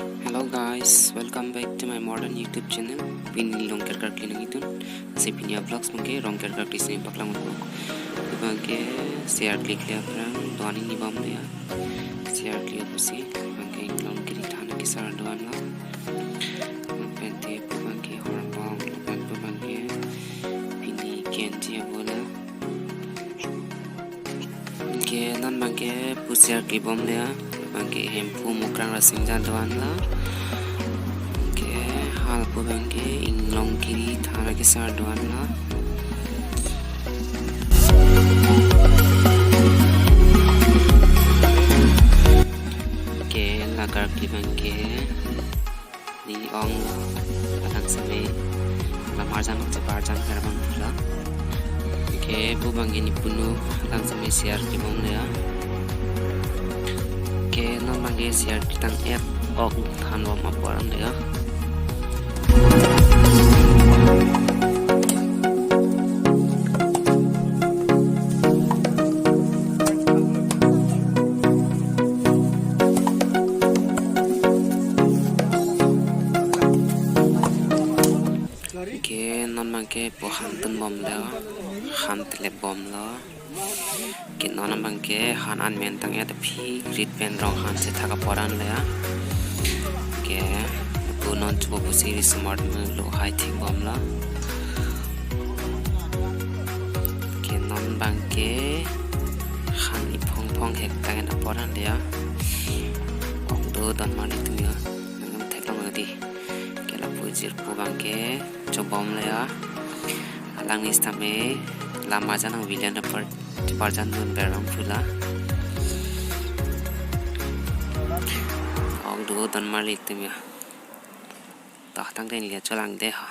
Hello guys, welcome back to my modern YouTube channel. Pini Rongker Kar Cleaning itu. Si Pinia Vlogs mungkin Rongker Kar Cleaning paklang itu. Ibangke share klik lihat perang doan ini bam dia. Share klik bersih. Ibangke ingin kiri tanah kisar doan lah. Pente ibangke orang bam, ibangke pini kenji bola. Ibangke nan ibangke share klik bam dia. Bangke hempu mukrang rasing doan la ke hal po bangke inglong kiri thara ke sar doan la ke lagar ki bangke ni ong la alang same la marjan se barjan karbang la ke bu bangke ni punu alang same share ki bom la ke non mangge share kitang app ok thanwa ma param dega ke non mangge po hantun bom la hantele bom la ke non mangge han an men tang ya phi grid pen rong han se thaga poran le ke bu non chubo bu series smart me lo hai thing bom la ke non bangge han i phong phong hek tang na poran le ya ong do don mani tu ya nang thek long di ke la pujir pu bangge chobom le ya alang nis tame lama janang villain per parjan dun berang phula ong du don malik timya ta tang den lia cholang de ha